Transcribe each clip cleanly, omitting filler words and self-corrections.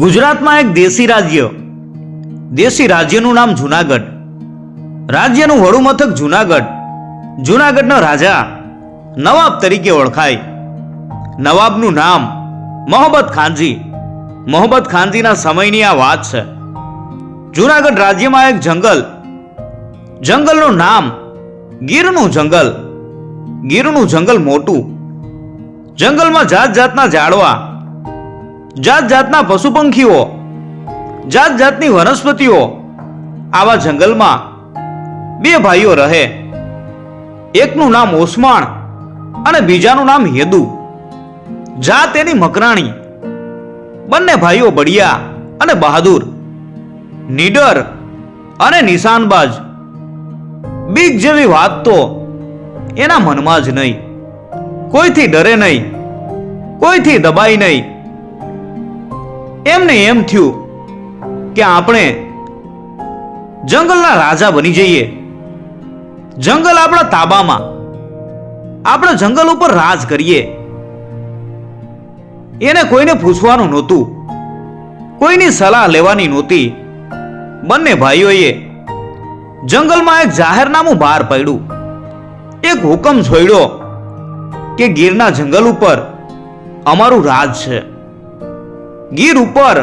ગુજરાતમાં એક દેશી રાજ્યનું નામ જૂનાગઢ. રાજ્યનું વડું મથક જૂનાગઢ. જૂનાગઢનો રાજા નવાબ તરીકે ઓળખાય. નવાબનું નામ મોહમ્મદ ખાનજી. મોહમ્મદ ખાનજીના સમયની આ વાત છે. જૂનાગઢ રાજ્યમાં એક જંગલનું નામ ગીરનું જંગલ. ગીરનું જંગલ મોટું. જંગલમાં જાત જાતના ઝાડવા, જાત જાતના પશુ પંખીઓ, જાત જાતની વનસ્પતિઓ. આવા જંગલમાં બે ભાઈઓ રહે. એકનું નામ ઓસમાણ અને બીજાનું નામ હેદુ. જાત એની મકરાણી. બંને ભાઈઓ બળિયા અને બહાદુર, નીડર અને નિશાનબાજ. બીક જેવી વાત તો એના મનમાં જ નહીં. કોઈથી ડરે નહીં, કોઈથી દબાઈ નહીં. એમને એમ થયું કે આપણે જંગલના રાજા બની જઈએ. જંગલ આપણા તાબામાં, આપણે જંગલ ઉપર રાજ કરીએ. એને કોઈને પૂછવાનું નહોતું, કોઈની સલાહ લેવાની નહોતી. બંને ભાઈઓએ જંગલમાં એક જાહેરનામું બહાર પાડ્યું. એક હુકમ છોડ્યો કે ગીરના જંગલ ઉપર અમારું રાજ છે. ગીર ઉપર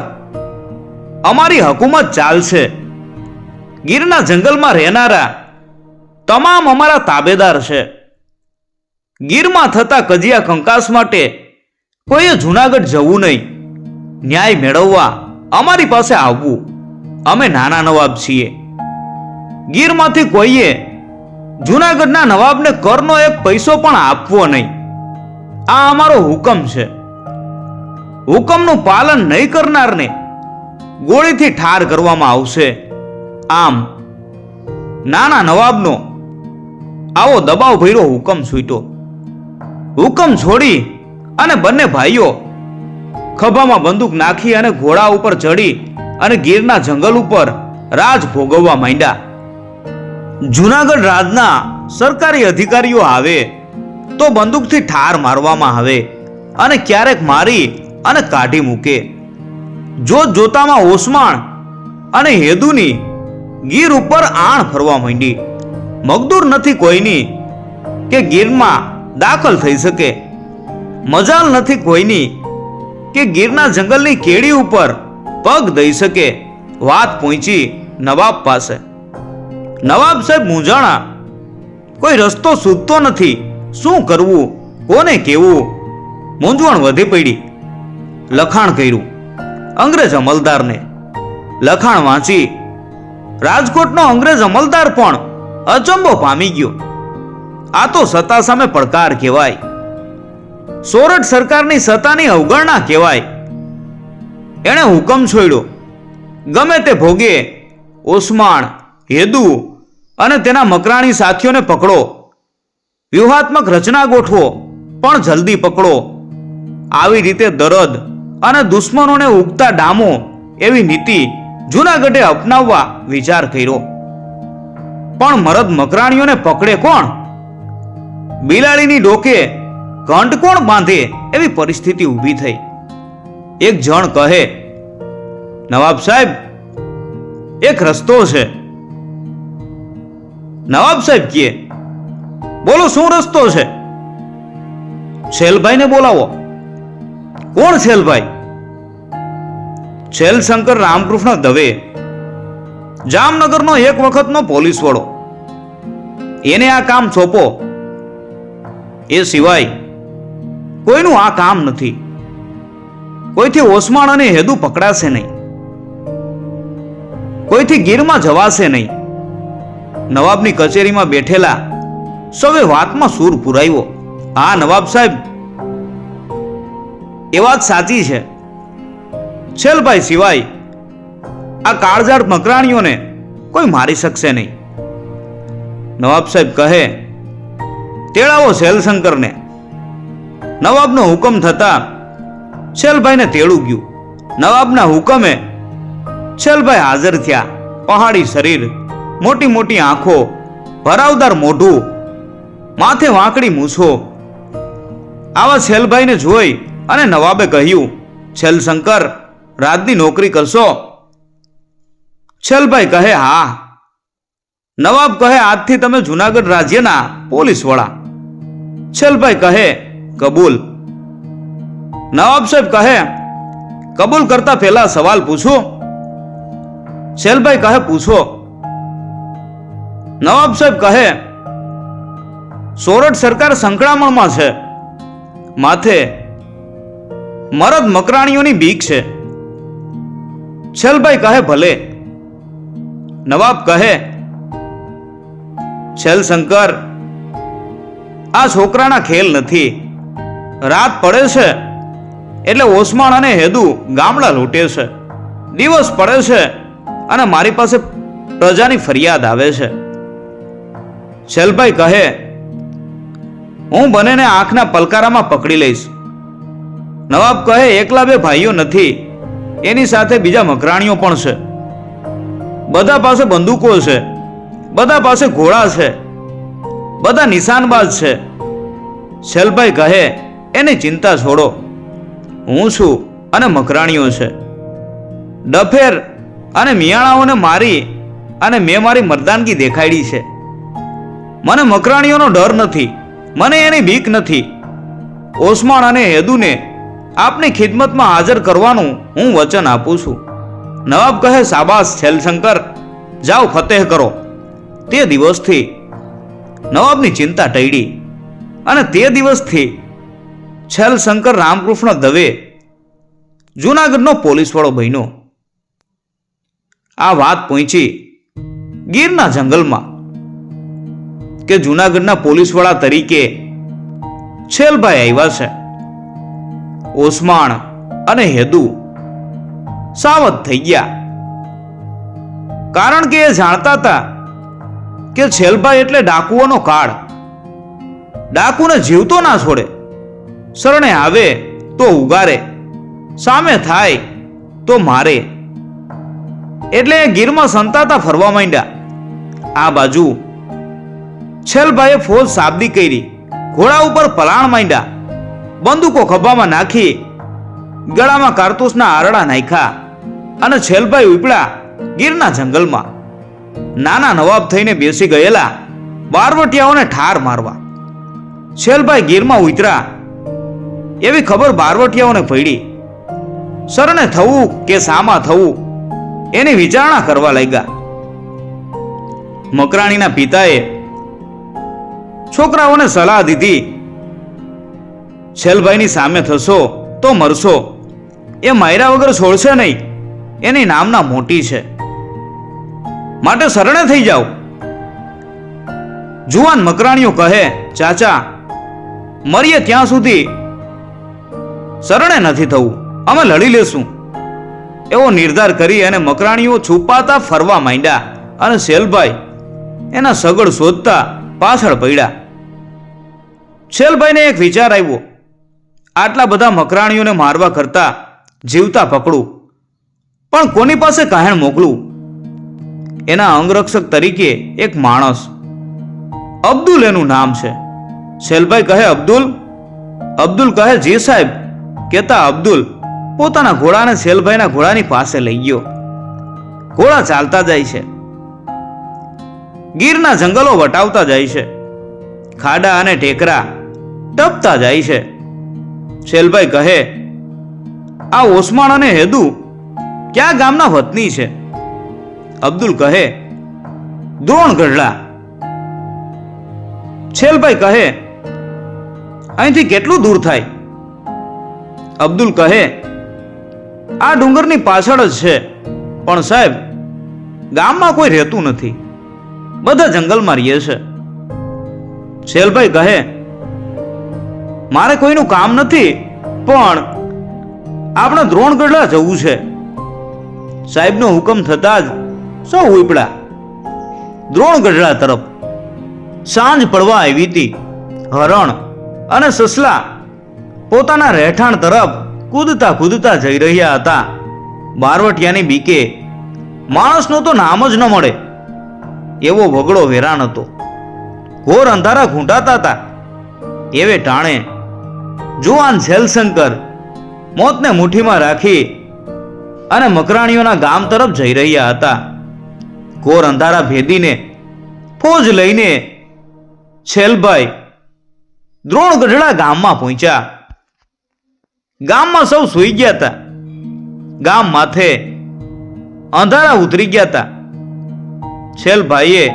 અમારી હુકુમત ચાલશે. ગીરના જંગલમાં રહેનારા તમામ અમારા તાબેદાર છે. ગીરમાં થતા કજિયા કંકાસ માટે કોઈએ જૂનાગઢ જવું નહીં. ન્યાય મેળવવા અમારી પાસે આવવું. અમે નાના નવાબ છીએ. ગીરમાંથી કોઈએ જૂનાગઢના નવાબને કરનો એક પૈસો પણ આપવો નહીં. આ અમારો હુકમ છે. હુકમનું પાલન નહીં કરનારને ગોળીથી ઠાર કરવામાં આવશે. આમ નાના નવાબનો આવો દબાવ ભર્યો હુકમ છૂટ્યો. હુકમ છોડી અને બંને ભાઈઓ ખભામાં બંદૂક નાખી અને ઘોડા ઉપર ચડી અને ગીરના જંગલ ઉપર રાજ ભોગવવા માંડ્યા. જૂનાગઢ રાજના સરકારી અધિકારીઓ આવે તો બંદૂકથી ઠાર મારવામાં આવે અને ક્યારેક મારી અને કાઢી મૂકે. જોતામાં ઓસમાણ અને હેદુની ગીર ઉપર આણ ફરવા માંડી. મગદૂર નથી કોઈની કે ગીરમાં દાખલ થઈ શકે. મજાલ નથી કોઈની કે ગીરના જંગલની કેડી ઉપર પગ દઈ શકે. વાત પહોંચી નવાબ પાસે. નવાબ સાહેબ મૂંઝાણા. કોઈ રસ્તો સૂઝતો નથી. શું કરવું, કોને કેવું? મૂંઝવણ વધી પડી. લખાણ કર્યું અંગ્રેજ અમલદારને. લખાણ વાંચી રાજકોટનો અંગ્રેજ અમલદાર પણ અચંબો પામી ગયો. આ તો સત્તા સામે પડકાર કહેવાય. સોરઠ સરકારની સત્તાની અવગણના કહેવાય. એણે હુકમ છોડ્યો, ગમે તે ભોગે ઓસમાણ, હેદુ અને તેના મકરાણી સાથીઓને પકડો. વ્યૂહાત્મક રચના ગોઠવો, પણ જલ્દી પકડો. આવી રીતે દરદ અને દુશ્મનોને ઉગતા ડામો એવી નીતિ જૂનાગઢે અપનાવવા વિચાર કર્યો. પણ મરદ મકરાણીઓને પકડે કોણ? બિલાડીની ડોકે ઘંટ કોણ બાંધે? એવી પરિસ્થિતિ ઊભી થઈ. એક જણ કહે, નવાબ સાહેબ એક રસ્તો છે. નવાબ સાહેબ કહે, બોલો શું રસ્તો છે? છેલભાઈને બોલાવો. કોણ છેલભાઈ? છેલશંકર રામકૃષ્ણ દવે, જામનગરનો એક વખતનો પોલીસ વડો. એને આ કામ સોંપો. એ સિવાય કોઈનું આ કામ નથી. કોઈથી ઓસમાણ અને હેદુ પકડાશે નહીં. કોઈથી ગીરમાં જવાશે નહીં. નવાબની કચેરીમાં બેઠેલા સૌએ વાતમાં સૂર પુરાવ્યો. હા નવાબ સાહેબ, એ વાત સાચી છે. છેલભાઈ સિવાય આ કાળઝાળ મકરાણીઓને કોઈ મારી શકશે નહીં. નવાબ સાહેબ કહે, તેડાવો છેલશંકરને. નવાબનો હુકમ થતા છેલભાઈને તેડું ગયું. નવાબના હુકમે છેલભાઈ હાજર થયા. પહાડી શરીર, મોટી મોટી આંખો, ભરાવદાર મોઢું, માથે વાંકડી મૂછો. આવા છેલભાઈને જોઈ અને નવાબે કહ્યું, છેલશંકર રાજની નોકરી કરશો? છેલભાઈ કહે હા. નવાબ કહે આજથી તમે જુનાગઢ રાજ્યના પોલીસ વડા. છેલભાઈ કહે કબૂલ. નવાબ સાહેબ કહે કબૂલ કરતા પહેલા સવાલ પૂછો? છેલભાઈ કહે પૂછો. નવાબ સાહેબ કહે સોરઠ સરકાર સંકળામણમાં છે, માથે મરદ મકરાણીઓની બીક છે. છેલભાઈ કહે ભલે. નવાબ કહે છેલશંકર, આ છોકરાના ખેલ નથી. રાત પડે છે એટલે ઓસમાણ અને હેદુ ગામડા લૂંટે છે. દિવસ પડે છે અને મારી પાસે પ્રજાની ફરિયાદ આવે છે. છેલભાઈ કહે હું બંનેને આંખના પલકારામાં પકડી લઈશ. નવાબ કહે એકલા બે ભાઈઓ નથી, એની સાથે બીજા મકરાણીઓ પણ છે. બધા પાસે બંદૂકો છે, બધા પાસે ઘોડા છે, બધા નિશાનબાજ છે. છેલભાઈ કહે એની ચિંતા છોડો, હું છું અને મકરાણીઓ છે. ડફેર અને મિયાણાઓને મારી અને મેં મારી મર્દાનગી દેખાડી છે. મને મકરાણીઓનો ડર નથી, મને એની બીક નથી. ઓસમાણ અને હેદુને આપની ખિદમતમાં હાજર કરવાનું હું વચન આપું છું. નવાબ કહે શાબાશ છેલશંકર, જાઓ ફતેહ કરો. તે દિવસથી નવાબની ચિંતા ટળી અને તે દિવસથી છેલશંકર રામકૃષ્ણ દવે જૂનાગઢનો પોલીસ વડો બન્યો. આ વાત પહોંચી ગીરના જંગલમાં કે જૂનાગઢના પોલીસ વડા તરીકે છેલભાઈ આવ્યા છે. ઓસમાણ અને હેદુ સાવધ થઈ ગયા, કારણ કે એ જાણતા હતા કે છેલભાઈ એટલે ડાકુઓનો કાળ. ડાકુને જીવતો ના છોડે, શરણે આવે તો ઉગારે, સામે થાય તો મારે. એટલે એ ગીરમાં સંતાતા ફરવા માંડ્યા. આ બાજુ છેલભાઈએ ફોજ સાબદી કરી, ઘોડા ઉપર પલાણ માંડ્યા, બંદૂકો ખભામાં નાખી, ગળામાં કારતૂસના આરડા નાખ્યા અને છેલભાઈ ઉપડ્યા ગીરના જંગલમાં. નાના નવાબ થઈને બેસી ગયેલા બારવટિયાઓને ઠાર મારવા. છેલભાઈ ગીરમાં ઉતર્યા એવી ખબર બારવટિયાઓને પડી. શરણે થવું કે સામા થવું એની વિચારણા કરવા લાગ્યા. મકરાણીના પિતાએ છોકરાઓને સલાહ દીધી, છેલભાઈની સામે થશો તો મરશો, એ માયરા વગર છોડશે નહીં, એની નામના મોટી છે, માટે શરણે થઈ જાઓ. જુવાન મકરાણીઓ કહે ચાચા, મરીએ ત્યાં સુધી શરણે નથી થવું, અમે લડી લેશું. એવો નિર્ધાર કરી અને મકરાણીઓ છુપાતા ફરવા માંડ્યા અને છેલભાઈ એના સગડ શોધતા પાછળ પડ્યા. છેલભાઈને એક વિચાર આવ્યો, આટલા બધા મકરાણીઓને મારવા કરતા જીવતા પકડું, પણ કોની પાસે કહેણ મોકલું? એના અંગરક્ષક તરીકે એક માણસ, અબ્દુલ એનું નામ છે. છેલભાઈ કહે અબ્દુલ? અબ્દુલ કહે જી સાહેબ. કહેતા અબ્દુલ પોતાના ઘોડાને છેલભાઈના ઘોડાની પાસે લઈ ગયો. ઘોડા ચાલતા જાય છે, ગીરના જંગલો વટાવતા જાય છે, ખાડા અને ટેકરા ટપતા જાય છે. છેલભાઈ કહે આ ઓસમાણ અને હેદુ ક્યાં ગામના વતની છે? અબ્દુલ કહે દ્રોણગઢડા. છેલભાઈ કહે અહીંથી કેટલું દૂર થાય? અબ્દુલ કહે આ ડુંગરની પાછળ જ છે, પણ સાહેબ ગામમાં કોઈ રહેતું નથી, બધા જંગલમાં રહે છે. છેલભાઈ કહે મારે કોઈનું કામ નથી, પણ આપણે દ્રોણગઢડા જવું છે. સાહેબનો હુકમ થતા જ સૌ ઉપડ્યા દ્રોણગઢડા તરફ. સાંજ પડવા આવી હતી. હરણ અને સસલા પોતાના રહેઠાણ તરફ કૂદતા કૂદતા જઈ રહ્યા હતા. બારવટિયાની બીકે માણસનો તો નામ જ ન મળે એવો વગડો વેરાન હતો. ઘોર અંધારા ઘૂંટાતા હતા. એવે ટાણે જુવાન છેલશંકર મોતને મુઠ્ઠીમાં રાખી અને મકરાણીઓના ગામ તરફ જઈ રહ્યા હતા. ઘોર અંધારા ભેદીને ફોજ લઈને છેલભાઈ દ્રોણગઢડા ગામમાં પહોંચ્યા. ગામમાં સૌ સૂઈ ગયા હતા. ગામ માથે અંધારા ઉતરી ગયા હતા. છેલભાઈએ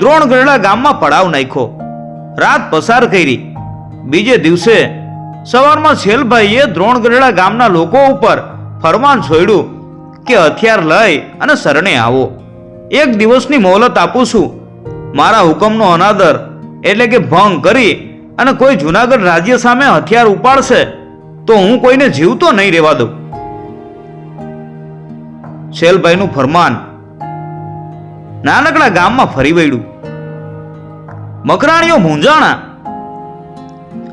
દ્રોણગઢડા ગામમાં પડાવ નાખ્યો. રાત પસાર કરી. બીજે દિવસે સવારમાં છેલભાઈએ દ્રોણગઢડા ગામના લોકો ઉપર ફરમાન છોડ્યું કે હથિયાર લઈ અને શરણે આવો. 1 દિવસની મોહલત આપું છું. મારા હુકમનો અનાદર એટલે કે ભંગ કરી અને કોઈ જુનાગઢ રાજ્ય સામે હથિયાર ઉપાડશે તો હું કોઈને જીવતો નહીં રહેવા દઉં. છેલભાઈનું ફરમાન નાનકડા ગામમાં ફરી વળ્યું. મકરાણીઓ મૂંઝાણા.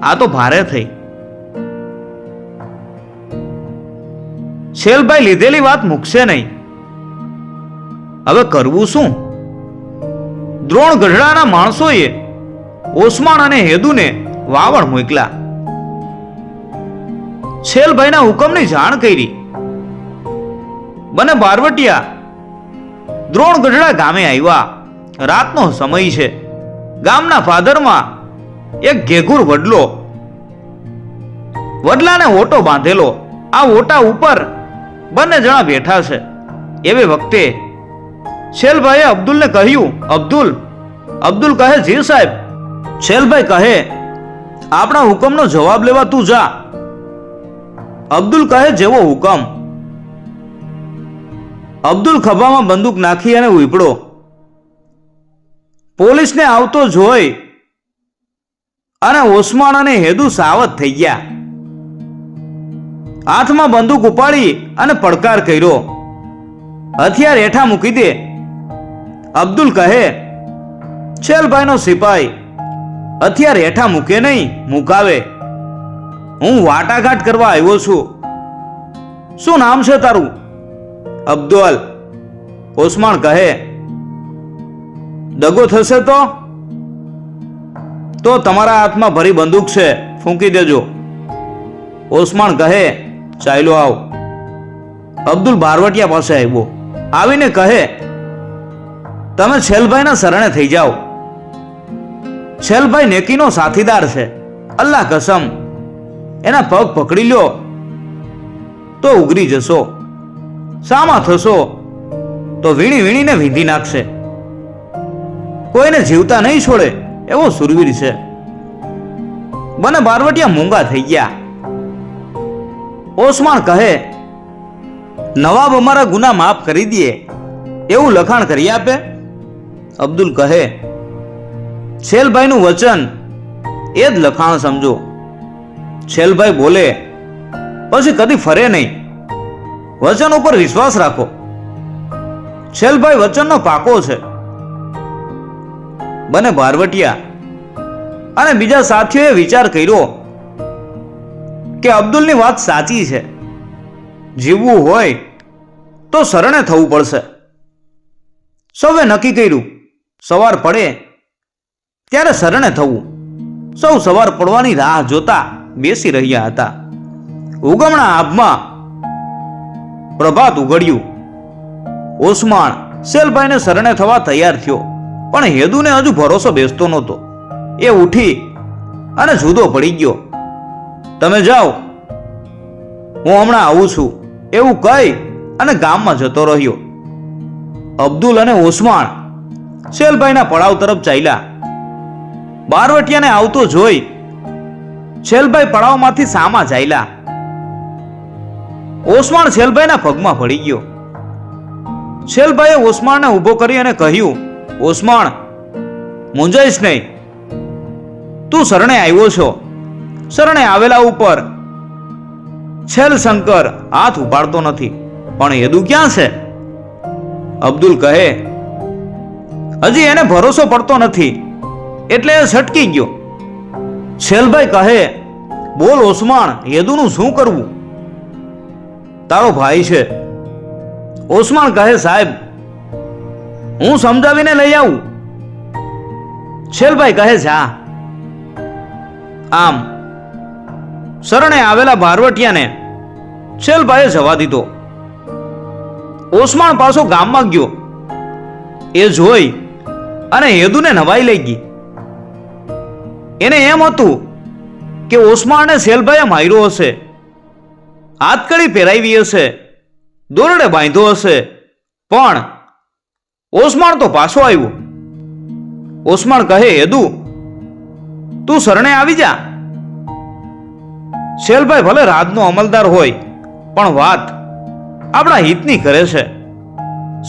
આ તો ભારે થઈ. છેલભાઈ લીધેલી વાત મૂકશે નહીં. હવે કરવું શું? દ્રોણગઢડાના માણસોએ ઓસમાણ અને હેદુને વાવણ મોકલા. છેલભાઈના હુકમની જાણ કરી. બને બારવટિયા દ્રોણગઢડા ગામે આવ્યા. રાતનો સમય છે. ગામના પાદરમાં એક ઘેઘુર વડલો, વડલાને ઓટો બાંધેલો. આ ઓટા ઉપર બંને જણા બેઠા છે. એવે વખતે છેલભાઈએ અબ્દુલને કહ્યું, અબ્દુલ કહે, જી સાહેબ. છેલભાઈ કહે, આપણા હુકમનો જવાબ લેવા તું જા. અબ્દુલ કહે, જેવો હુકમ. અબ્દુલ ખભામાં બંદૂક નાખી અને ઉપડ્યો. પોલીસને આવતો જોઈ અને ઓસમાણ અને હેદુ સાવધ થઈ ગયા. હાથમાં બંદૂક ઉપાડી અને પડકાર કર્યો, હથિયાર હેઠા મૂકી દે. અબ્દુલ કહે, છેલભાઈનો સિપાઈ હથિયાર હેઠા મૂકે નહીં, મુકાવે. હું વાટાઘાટ કરવા આવ્યો છું. શું નામ છે તારું? અબ્દુલ. ઓસમાણ કહે, દગો થશે તો તમારા હાથમાં ભરી બંદૂક છે, ફૂંકી દેજો. ઓસમાણ કહે, ચાલ્યો આવ. અબ્દુલ બારવટિયા પાસે આવ્યો. આવીને કહે, તમે છેલભાઈના શરણે થઈ જાઓ. છેલભાઈ નેકીનો સાથીદાર છે. અલ્લાહ કસમ, એના પગ પકડી લ્યો તો ઉગરી જશો. સામા થશો તો વીણી વીણીને વીંધી નાખશે. કોઈને જીવતા નહીં છોડે એવો સુરવીર છે. બને બારવટિયા મૂંગા થઈ ગયા. ઓસમાણ કહે, નવાબ અમારા ગુના માફ કરી દે એવું લખાણ કરી આપે. અબ્દુલ કહે, છેલભાઈનું વચન એ જ લખાણ સમજો. છેલભાઈ બોલે, પછી કદી ફરે નહીં. વચન ઉપર વિશ્વાસ રાખો. છેલભાઈ વચનનો પાકો છે. બને બારવટિયા અને બીજા સાથીઓએ વિચાર કર્યો કે અબ્દુલની વાત સાચી છે. જીવવું હોય તો શરણે થવું પડશે. સૌએ નક્કી કર્યું, સવાર પડે ત્યારે શરણે થવું. સૌ સવાર પડવાની રાહ જોતા બેસી રહ્યા હતા. ઉગમણા આભમાં પ્રભાત ઉઘડ્યું. ઓસમાણ છેલભાઈને શરણે થવા તૈયાર થયો, પણ હેદુને હજુ ભરોસો બેસતો નહોતો. એ ઉઠી અને જુદો પડી ગયો. તમે જાઓ, હું હમણાં આવું છું એવું કહી અને ગામમાં જતો રહ્યો. અબ્દુલ અને ઓસમાણ છેલભાઈના પડાવ તરફ ચાલ્યા. બારવટિયાને આવતો જોઈ છેલભાઈ પડાવમાંથી સામા ચાલ્યા. ઓસમાણ છેલભાઈના પગમાં પડી ગયો. છેલભાઈએ ઓસમાણને ઊભો કરી અને કહ્યું, ઓસમાણ, મૂંઝાઈશ નહીં. તું શરણે આવ્યો છો. શરણે આવેલા ઉપર છેલ શંકર હાથ ઉપાડતો નથી, પણ હેદુ ક્યાં છે? અબ્દુલ કહે, હજી એને ભરોસો પડતો નથી એટલે એ છટકી ગયો. છેલભાઈ કહે, બોલ ઓસમાણ, હેદુનું શું કરવું? તારો ભાઈ છે. ઓસમાણ કહે, સાહેબ, હું સમજાવીને લઈ આવું. છેલભાઈ કહે, જા. આમ શરણે આવેલા બારવટિયાને છેલભાઈએ જવા દીધો. ઓસમાણ પાછો ગામમાં ગયો. એ જોઈ અને હેદુને નવાઈ લઈ ગઈ. એને એમ હતું કે ઓસમાણને શેલભાઈએ માર્યો હશે, હાથકડી પહેરાવી હશે, દોરડે બાંધ્યો હશે, પણ ઓસમાણ તો પાછો આવ્યો. ઓસમાણ કહે, હેદુ તું શરણે આવી જા. શેલભાઈ ભલે રાજનો અમલદાર હોય, પણ વાત આપણા હિતની કરે છે,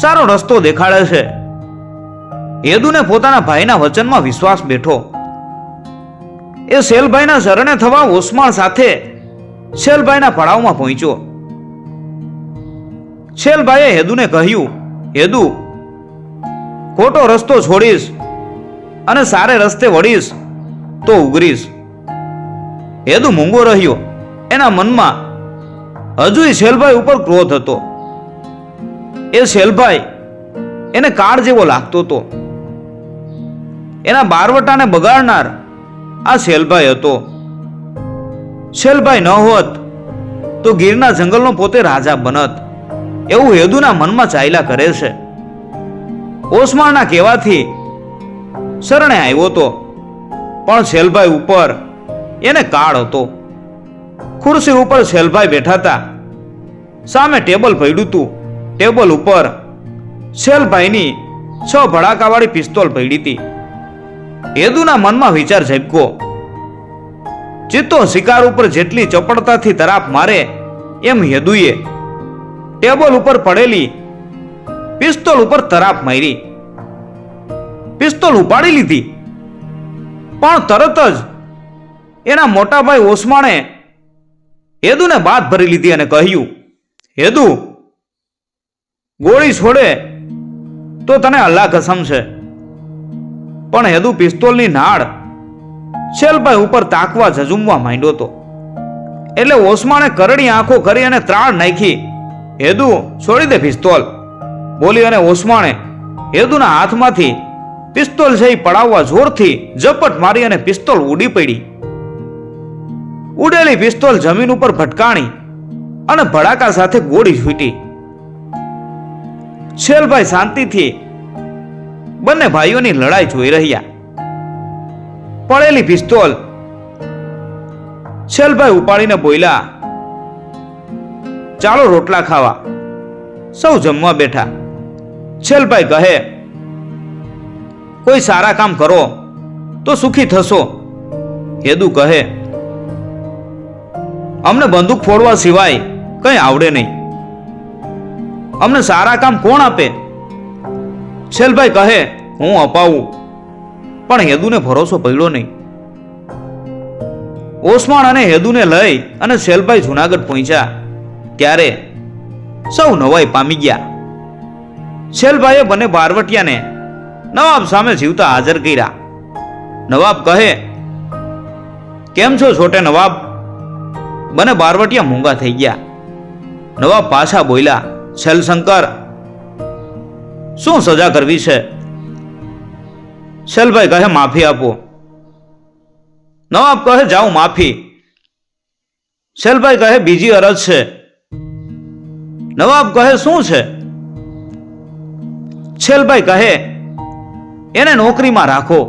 સારો રસ્તો દેખાડે છે. હેદુને પોતાના ભાઈના વચનમાં વિશ્વાસ બેઠો. એ શેલભાઈના શરણે થવા ઓસમાણ સાથે શેલભાઈના પડાવમાં પહોંચ્યો. શેલભાઈએ હેદુને કહ્યું, હેદુ ખોટો રસ્તો છોડીશ અને સારે રસ્તે વળીશ તો ઉગરીશ. હેદુ મૂંગો રહ્યો. એના મનમાં હજુય શેલભાઈ ઉપર ક્રોધ હતો. એ શેલભાઈ એને કાળ જેવો લાગતો હતો. એના બારવટાને બગાડનાર આ શેલભાઈ હતો. શેલભાઈ ન હોત તો ગીરના જંગલનો પોતે રાજા બનત, એવું હેદુના મનમાં ચાલ્યા કરે છે. ઓસમાણના કહેવાથી શરણે આવ્યો હતો, પણ શેલભાઈ ઉપર એને કાળ હતો. ખુરશી ઉપર શેલભાઈ બેઠા હતા. સામે ટેબલ પડ્યું હતું. ટેબલ ઉપર શેલભાઈની 6 ભડાકાવાળી પિસ્તોલ પડી હતી. હેદુના મનમાં વિચાર ઝબક્યો, ચિત્તો શિકાર ઉપર જેટલી ચપળતાથી તરાપ મારે એમ હેદુએ ટેબલ ઉપર પડેલી પિસ્તોલ ઉપર તરાપ મારી. પિસ્તોલ ઉપાડી લીધી, પણ તરત જ એના મોટા ભાઈ ઓસમાણે હેદુને બાદ ભરી લીધી અને કહ્યું, હેદુ ગોળી છોડે તો તને અલ્લાહ કસમ છે. પણ હેદુ પિસ્તોલની નાળ શેલભાઈ ઉપર તાકવા ઝઝુમવા માંડ્યો હતો. એટલે ઓસમાણે કરડી આંખો કરી અને ત્રાળ નાખી. હેદુ છોડી દે પિસ્તોલ, બોલી અને ઓસમાણે હેદુના હાથમાંથી પિસ્તોલ છે પડાવવા જોરથી ઝપટ મારી અને પિસ્તોલ ઉડી પડી. ઉડેલી પિસ્તોલ જમીન ઉપર ભટકાણી અને ભડાકા સાથે ગોળી છૂટી. શેલભાઈ શાંતિથી બંને ભાઈઓની લડાઈ જોઈ રહ્યા. પડેલી પિસ્તોલ શેલભાઈ ઉપાડીને બોલ્યા, ચાલો રોટલા ખાવા. સૌ જમવા બેઠા. શેલભાઈ કહે, કોઈ સારા કામ કરો તો સુખી થશો. હેદુ કહે, અમને બંદૂક ફોડવા સિવાય કંઈ આવડે નહીં, અમને સારા કામ કોણ આપે? શેલભાઈ કહે, હું અપાવું. પણ હેદુને ભરોસો પડ્યો નહીં. ઓસમાણ અને હેદુને લઈ અને શેલભાઈ જુનાગઢ પહોંચ્યા ત્યારે સૌ નવાઈ પામી ગયા. શેલભાઈએ બંને બારવટિયાને નવાબ સામે જીવતા હાજર કર્યા. નવાબ કહે, કેમ છો છોટે નવાબ? બંને બારવટિયા મૂંગા થઈ ગયા. નવાબ પાછા બોલ્યા, શેલશંકર શું સજા કરવી છે? શેલભાઈ કહે, માફી આપો. નવાબ કહે, જાઓ માફી. શેલભાઈ કહે, બીજી અરજ છે. નવાબ કહે, શું છે? શેલભાઈ કહે, એને નોકરીમાં રાખો.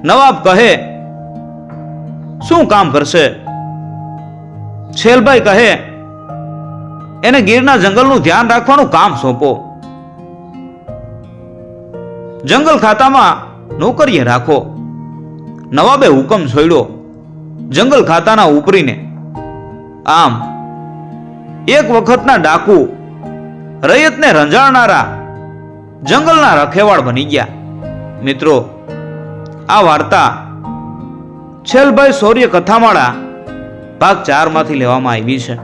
નવાબ કહે, શું કામ કરશે? શેલભાઈ કહે, એને ગીરના જંગલનું ધ્યાન રાખવાનું કામ સોંપો. જંગલ ખાતામાં નોકરીએ રાખો. નવાબે હુકમ છોડ્યો જંગલ ખાતાના ઉપરીને. આમ એક વખતના ડાકુ રૈયતને રંજાડનારા જંગલના રખેવાળ બની ગયા. મિત્રો, આ વાર્તા શેલભાઈ શૌર્ય કથામાળા ભાગ 4 માંથી લેવામાં આવી છે.